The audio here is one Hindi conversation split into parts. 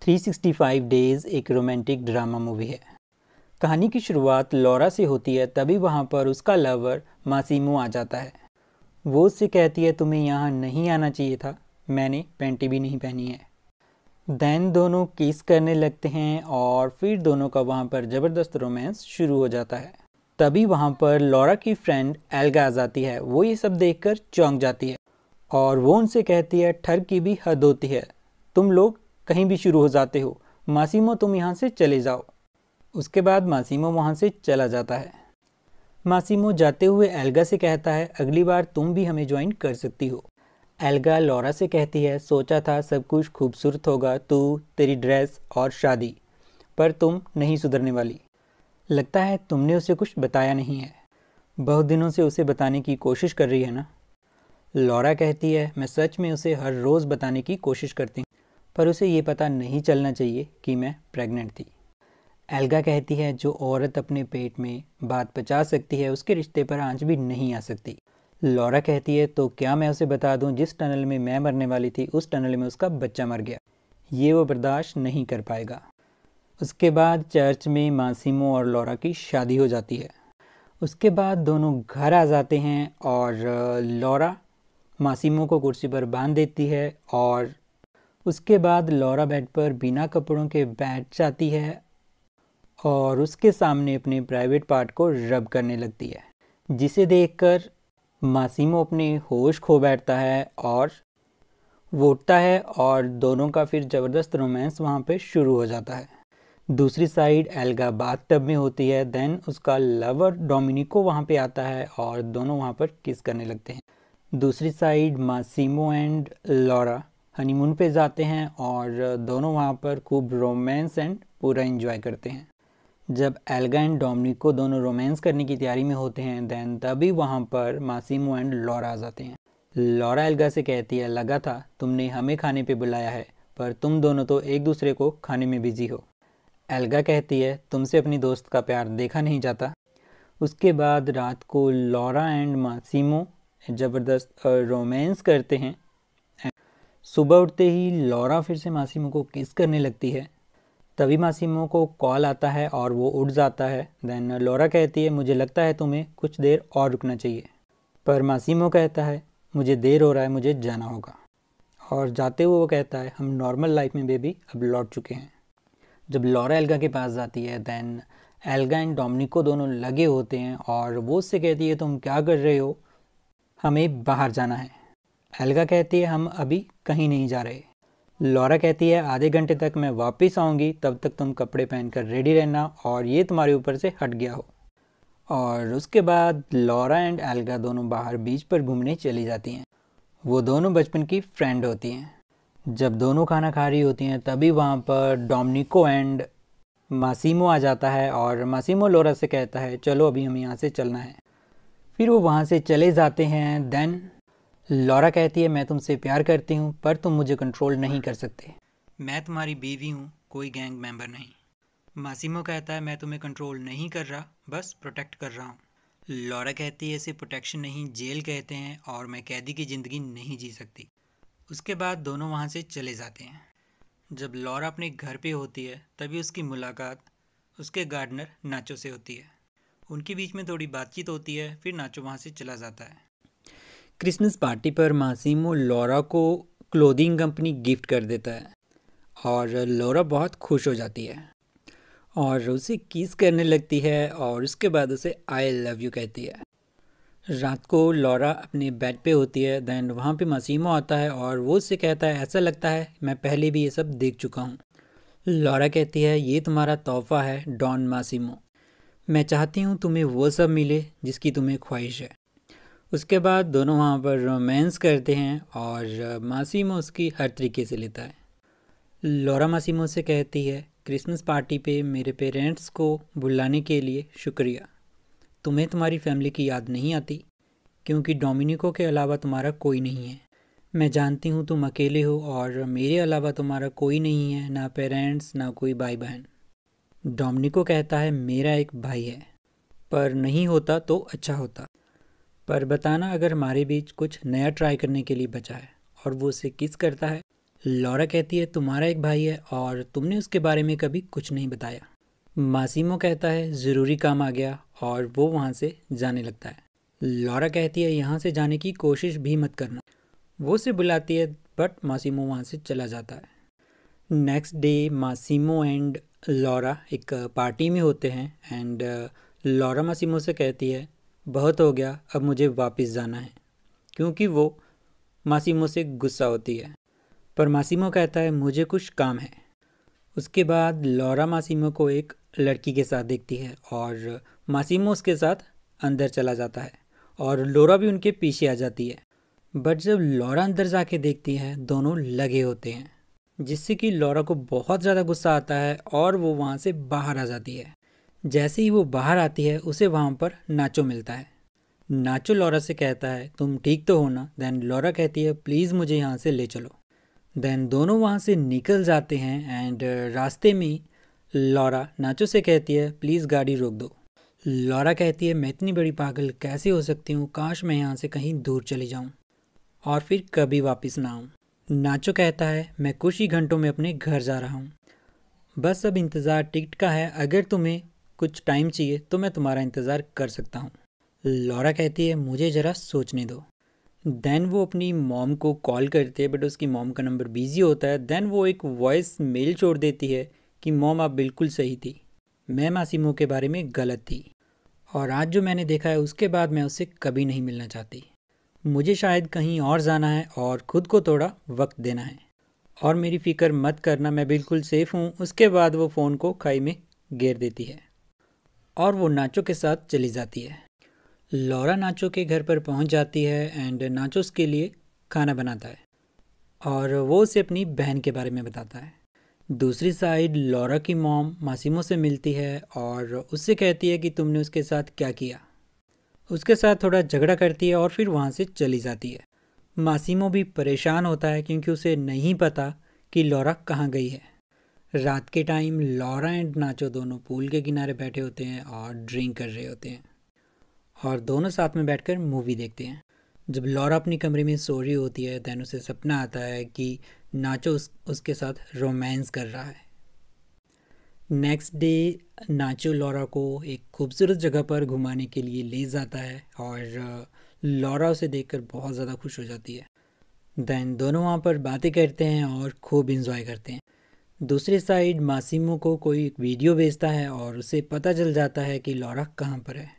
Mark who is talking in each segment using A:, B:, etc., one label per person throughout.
A: 365 डेज़ एक रोमांटिक ड्रामा मूवी है। कहानी की शुरुआत लॉरा से होती है। तभी वहाँ पर उसका लवर मासिमो आ जाता है। वो उससे कहती है तुम्हें यहाँ नहीं आना चाहिए था, मैंने पैंटी भी नहीं पहनी है। देन दोनों किस करने लगते हैं और फिर दोनों का वहाँ पर ज़बरदस्त रोमांस शुरू हो जाता है। तभी वहाँ पर लॉरा की फ्रेंड एल्गा आ जाती है। वो ये सब देखकर चौंक जाती है और वो उनसे कहती है ठग की भी हद होती है, तुम लोग कहीं भी शुरू हो जाते हो, मासिमो तुम यहाँ से चले जाओ। उसके बाद मासिमो वहाँ से चला जाता है। मासिमो जाते हुए एल्गा से कहता है अगली बार तुम भी हमें ज्वाइन कर सकती हो। एल्गा लॉरा से कहती है सोचा था सब कुछ खूबसूरत होगा, तू, तेरी ड्रेस और शादी, पर तुम नहीं सुधरने वाली। लगता है तुमने उसे कुछ बताया नहीं है। बहुत दिनों से उसे बताने की कोशिश कर रही है ना। लॉरा कहती है मैं सच में उसे हर रोज़ बताने की कोशिश करती हूँ, पर उसे ये पता नहीं चलना चाहिए कि मैं प्रेग्नेंट थी। एल्गा कहती है जो औरत अपने पेट में बात पचा सकती है उसके रिश्ते पर आंच भी नहीं आ सकती। लॉरा कहती है तो क्या मैं उसे बता दूं जिस टनल में मैं मरने वाली थी उस टनल में उसका बच्चा मर गया, ये वो बर्दाश्त नहीं कर पाएगा। उसके बाद चर्च में मासिमो और लॉरा की शादी हो जाती है। उसके बाद दोनों घर आ जाते हैं और लॉरा मासिमो को कुर्सी पर बांध देती है और उसके बाद लॉरा बेड पर बिना कपड़ों के बैठ जाती है और उसके सामने अपने प्राइवेट पार्ट को रब करने लगती है, जिसे देखकर मासिमो अपने होश खो बैठता है और वो उठता है और दोनों का फिर ज़बरदस्त रोमांस वहाँ पे शुरू हो जाता है। दूसरी साइड एल्गा बाथटब में होती है। देन उसका लवर डोमिनिको वहाँ पे आता है और दोनों वहाँ पर किस करने लगते हैं। दूसरी side Masimo and Laura honeymoon पे जाते हैं और दोनों वहाँ पर खूब रोमांस एंड पूरा एंजॉय करते हैं। जब एल्गा एंड डोमिनिको दोनों रोमांस करने की तैयारी में होते हैं देन तभी वहाँ पर मासिमो एंड लॉरा आ जाते हैं। लॉरा एल्गा से कहती है लगा था तुमने हमें खाने पे बुलाया है, पर तुम दोनों तो एक दूसरे को खाने में बिजी हो। एल्गा कहती है तुमसे अपनी दोस्त का प्यार देखा नहीं जाता। उसके बाद रात को लॉरा एंड मासिमो ज़बरदस्त रोमांस करते हैं। सुबह उठते ही लॉरा फिर से मासिमो को किस करने लगती है। तभी मासिमो को कॉल आता है और वो उठ जाता है। देन लॉरा कहती है मुझे लगता है तुम्हें कुछ देर और रुकना चाहिए, पर मासिमो कहता है मुझे देर हो रहा है, मुझे जाना होगा। और जाते हुए वो कहता है हम नॉर्मल लाइफ में बेबी अब लौट चुके हैं। जब लॉरा एल्गा के पास जाती है देन एल्गा एंड डोमिनिको दोनों लगे होते हैं और वो उससे कहती है तुम क्या कर रहे हो, हमें बाहर जाना है। एल्गा कहती है हम अभी कहीं नहीं जा रहे। लॉरा कहती है आधे घंटे तक मैं वापस आऊँगी, तब तक तुम कपड़े पहनकर रेडी रहना और ये तुम्हारे ऊपर से हट गया हो। और उसके बाद लॉरा एंड एल्गा दोनों बाहर बीच पर घूमने चली जाती हैं। वो दोनों बचपन की फ्रेंड होती हैं। जब दोनों खाना खा रही होती हैं तभी वहाँ पर डोमिनिको एंड मासिमो आ जाता है और मासिमो लॉरा से कहता है चलो अभी हमें यहाँ से चलना है। फिर वो वहाँ से चले जाते हैं। देन लॉरा कहती है मैं तुमसे प्यार करती हूँ पर तुम मुझे कंट्रोल नहीं कर सकते, मैं तुम्हारी बीवी हूँ, कोई गैंग मेंबर नहीं। मासिमो कहता है मैं तुम्हें कंट्रोल नहीं कर रहा, बस प्रोटेक्ट कर रहा हूँ। लॉरा कहती है इसे प्रोटेक्शन नहीं जेल कहते हैं और मैं कैदी की ज़िंदगी नहीं जी सकती। उसके बाद दोनों वहाँ से चले जाते हैं। जब लॉरा अपने घर पे होती है तभी उसकी मुलाकात उसके गार्डनर नाचो से होती है। उनके बीच में थोड़ी बातचीत होती है, फिर नाचो वहाँ से चला जाता है। क्रिसमस पार्टी पर मासिमो लॉरा को क्लोथिंग कंपनी गिफ्ट कर देता है और लॉरा बहुत खुश हो जाती है और उसे किस करने लगती है और उसके बाद उसे आई लव यू कहती है। रात को लॉरा अपने बेड पे होती है। देन वहाँ पे मासिमो आता है और वो उससे कहता है ऐसा लगता है मैं पहले भी ये सब देख चुका हूँ। लॉरा कहती है ये तुम्हारा तोहफा है डॉन मासिमो, मैं चाहती हूँ तुम्हें वो सब मिले जिसकी तुम्हें ख्वाहिश है। उसके बाद दोनों वहाँ पर रोमांस करते हैं और मासिमो उसकी हर तरीके से लेता है। लॉरा मासिमो से कहती है क्रिसमस पार्टी पे मेरे पेरेंट्स को बुलाने के लिए शुक्रिया। तुम्हें तुम्हारी फैमिली की याद नहीं आती क्योंकि डोमिनिको के अलावा तुम्हारा कोई नहीं है। मैं जानती हूँ तुम अकेले हो और मेरे अलावा तुम्हारा कोई नहीं है, ना पेरेंट्स ना कोई भाई बहन। डोमिनिको कहता है मेरा एक भाई है, पर नहीं होता तो अच्छा होता, पर बताना अगर हमारे बीच कुछ नया ट्राई करने के लिए बचा है। और वो उसे किस करता है। लॉरा कहती है तुम्हारा एक भाई है और तुमने उसके बारे में कभी कुछ नहीं बताया। मासिमो कहता है ज़रूरी काम आ गया और वो वहाँ से जाने लगता है। लॉरा कहती है यहाँ से जाने की कोशिश भी मत करना। वो उसे बुलाती है बट मासिमो वहाँ से चला जाता है। Next day Masimo and Laura एक पार्टी में होते हैं एंड लॉरा मासिमो से कहती है बहुत हो गया, अब मुझे वापस जाना है, क्योंकि वो मासिमो से गुस्सा होती है। पर मासिमो कहता है मुझे कुछ काम है। उसके बाद लॉरा मासिमो को एक लड़की के साथ देखती है और मासिमो उसके साथ अंदर चला जाता है और लॉरा भी उनके पीछे आ जाती है। बट जब लॉरा अंदर जाके देखती है दोनों लगे होते हैं, जिससे कि लॉरा को बहुत ज़्यादा गुस्सा आता है और वो वहाँ से बाहर आ जाती है। जैसे ही वो बाहर आती है उसे वहाँ पर नाचो मिलता है। नाचो लॉरा से कहता है तुम ठीक तो हो ना। देन लॉरा कहती है प्लीज़ मुझे यहाँ से ले चलो। देन दोनों वहाँ से निकल जाते हैं एंड रास्ते में लॉरा नाचो से कहती है प्लीज़ गाड़ी रोक दो। लॉरा कहती है मैं इतनी बड़ी पागल कैसे हो सकती हूँ, काश मैं यहाँ से कहीं दूर चली जाऊँ और फिर कभी वापस ना आऊँ। नाचो कहता है मैं कुछ ही घंटों में अपने घर जा रहा हूँ, बस अब इंतज़ार टिकट का है, अगर तुम्हें कुछ टाइम चाहिए तो मैं तुम्हारा इंतज़ार कर सकता हूँ। लॉरा कहती है मुझे ज़रा सोचने दो। देन वो अपनी मॉम को कॉल करती है बट उसकी मॉम का नंबर बिजी होता है। देन वो एक वॉइस मेल छोड़ देती है कि मॉम आप बिल्कुल सही थी, मैं मासिमो के बारे में गलत थी और आज जो मैंने देखा है उसके बाद मैं उससे कभी नहीं मिलना चाहती। मुझे शायद कहीं और जाना है और ख़ुद को थोड़ा वक्त देना है और मेरी फ़िक्र मत करना, मैं बिल्कुल सेफ़ हूँ। उसके बाद वो फ़ोन को खाई में गिर देती है और वो नाचो के साथ चली जाती है। लॉरा नाचो के घर पर पहुंच जाती है एंड नाचो उसके लिए खाना बनाता है और वो उसे अपनी बहन के बारे में बताता है। दूसरी साइड लॉरा की मॉम मासिमो से मिलती है और उससे कहती है कि तुमने उसके साथ क्या किया। उसके साथ थोड़ा झगड़ा करती है और फिर वहाँ से चली जाती है। मासिमो भी परेशान होता है क्योंकि उसे नहीं पता कि लॉरा कहाँ गई है। रात के टाइम लॉरा एंड नाचो दोनों पूल के किनारे बैठे होते हैं और ड्रिंक कर रहे होते हैं और दोनों साथ में बैठकर मूवी देखते हैं। जब लॉरा अपनी कमरे में सो रही होती है दैन उसे सपना आता है कि नाचो उसके साथ रोमांस कर रहा है। नेक्स्ट डे नाचो लॉरा को एक खूबसूरत जगह पर घुमाने के लिए ले जाता है और लॉरा उसे देखकर बहुत ज़्यादा खुश हो जाती है। देन दोनों वहाँ पर बातें करते हैं और खूब इंजॉय करते हैं। दूसरी साइड मासिमो को कोई वीडियो भेजता है और उसे पता चल जाता है कि लॉरा कहाँ पर है।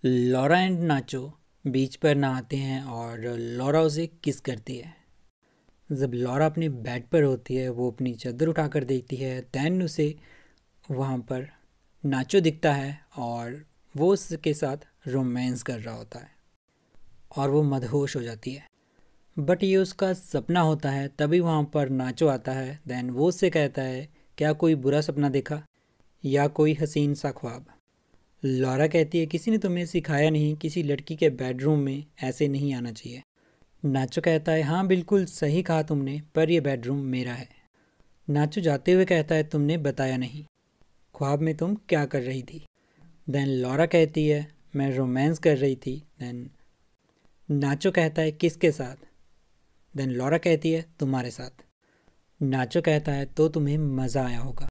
A: लॉरा एंड नाचो बीच पर नहाते हैं और लॉरा उसे किस करती है। जब लॉरा अपने बेड पर होती है वो अपनी चादर उठाकर देखती है। दैन उसे वहाँ पर नाचो दिखता है और वो उसके साथ रोमांस कर रहा होता है और वो मदहोश हो जाती है। बट ये उसका सपना होता है। तभी वहाँ पर नाचो आता है। दैन वो उससे कहता है क्या कोई बुरा सपना देखा या कोई हसीन सा ख्वाब। लॉरा कहती है किसी ने तुम्हें सिखाया नहीं, किसी लड़की के बेडरूम में ऐसे नहीं आना चाहिए। नाचो कहता है हाँ बिल्कुल सही कहा तुमने, पर यह बेडरूम मेरा है। नाचो जाते हुए कहता है तुमने बताया नहीं, ख्वाब में तुम क्या कर रही थी। देन लॉरा कहती है मैं रोमांस कर रही थी। देन नाचो कहता है किसके साथ। देन लॉरा कहती है तुम्हारे साथ। नाचो कहता है तो तुम्हें मज़ा आया होगा।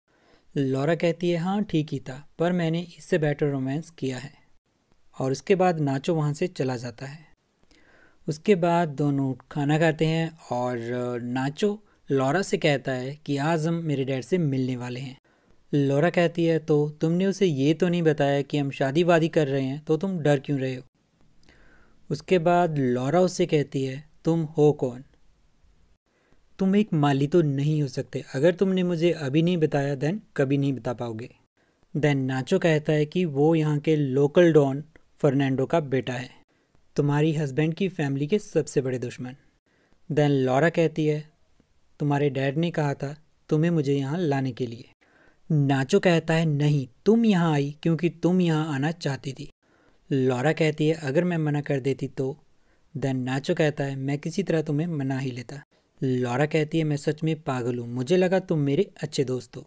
A: लॉरा कहती है हाँ ठीक ही था, पर मैंने इससे बेटर रोमांस किया है। और उसके बाद नाचो वहाँ से चला जाता है। उसके बाद दोनों खाना खाते हैं और नाचो लॉरा से कहता है कि आज हम मेरे डैड से मिलने वाले हैं। लॉरा कहती है तो तुमने उसे ये तो नहीं बताया कि हम शादी वादी कर रहे हैं, तो तुम डर क्यों रहे हो। उसके बाद लॉरा उससे कहती है तुम हो कौन, तुम एक माली तो नहीं हो सकते, अगर तुमने मुझे अभी नहीं बताया देन कभी नहीं बता पाओगे। देन नाचो कहता है कि वो यहाँ के लोकल डॉन फर्नांडो का बेटा है, तुम्हारी हस्बैंड की फैमिली के सबसे बड़े दुश्मन। देन लॉरा कहती है तुम्हारे डैड ने कहा था तुम्हें मुझे यहाँ लाने के लिए। नाचो कहता है नहीं, तुम यहाँ आई क्योंकि तुम यहाँ आना चाहती थी। लॉरा कहती है अगर मैं मना कर देती तो। देन नाचो कहता है मैं किसी तरह तुम्हें मना ही लेता। लॉरा कहती है मैं सच में पागल हूँ, मुझे लगा तुम मेरे अच्छे दोस्त हो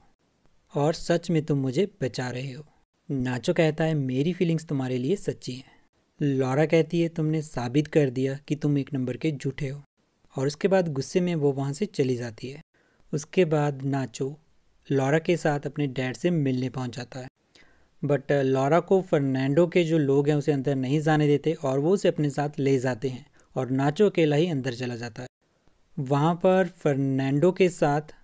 A: और सच में तुम मुझे बचा रहे हो। नाचो कहता है मेरी फीलिंग्स तुम्हारे लिए सच्ची हैं। लॉरा कहती है तुमने साबित कर दिया कि तुम एक नंबर के झूठे हो और उसके बाद गुस्से में वो वहाँ से चली जाती है। उसके बाद नाचो लॉरा के साथ अपने डैड से मिलने पहुँच जाता है, बट लॉरा को फर्नांडो के जो लोग हैं उसे अंदर नहीं जाने देते और वो उसे अपने साथ ले जाते हैं और नाचो अकेला ही अंदर चला जाता है। वहाँ पर फर्नांडो के साथ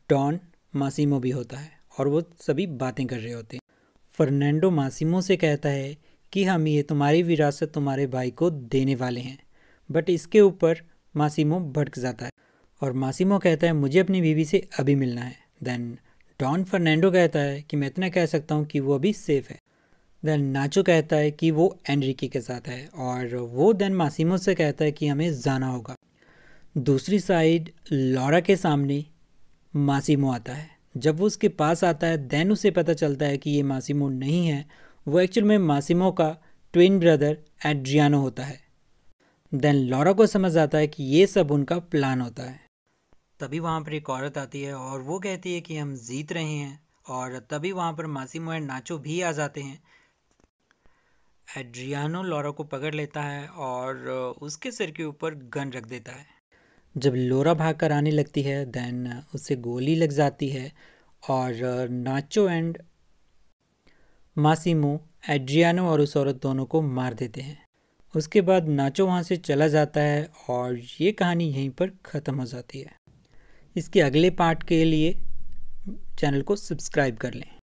A: डॉन मासिमो भी होता है और वो सभी बातें कर रहे होते हैं। फर्नांडो मासिमो से कहता है कि हम ये तुम्हारी विरासत तुम्हारे भाई को देने वाले हैं, बट इसके ऊपर मासिमो भड़क जाता है और मासिमो कहता है मुझे अपनी बीवी से अभी मिलना है। देन डॉन फर्नांडो कहता है कि मैं इतना कह सकता हूँ कि वो अभी सेफ है। देन नाचो कहता है कि वो एनरिके के साथ है और वो देन मासिमो से कहता है कि हमें जाना होगा। दूसरी साइड लॉरा के सामने मासिमो आता है। जब वो उसके पास आता है देन उसे पता चलता है कि ये मासिमो नहीं है, वो एक्चुअल में मासिमो का ट्विन ब्रदर एड्रियानो होता है। देन लॉरा को समझ आता है कि ये सब उनका प्लान होता है। तभी वहाँ पर एक औरत आती है और वो कहती है कि हम जीत रहे हैं और तभी वहाँ पर मासिमो एंड नाचो भी आ जाते हैं। एड्रियानो लॉरा को पकड़ लेता है और उसके सिर के ऊपर गन रख देता है। जब लोरा भाग कर आने लगती है देन उसे गोली लग जाती है और नाचो एंड मासिमो एड्रियानो और उस औरत दोनों को मार देते हैं। उसके बाद नाचो वहाँ से चला जाता है और ये कहानी यहीं पर ख़त्म हो जाती है। इसके अगले पार्ट के लिए चैनल को सब्सक्राइब कर लें।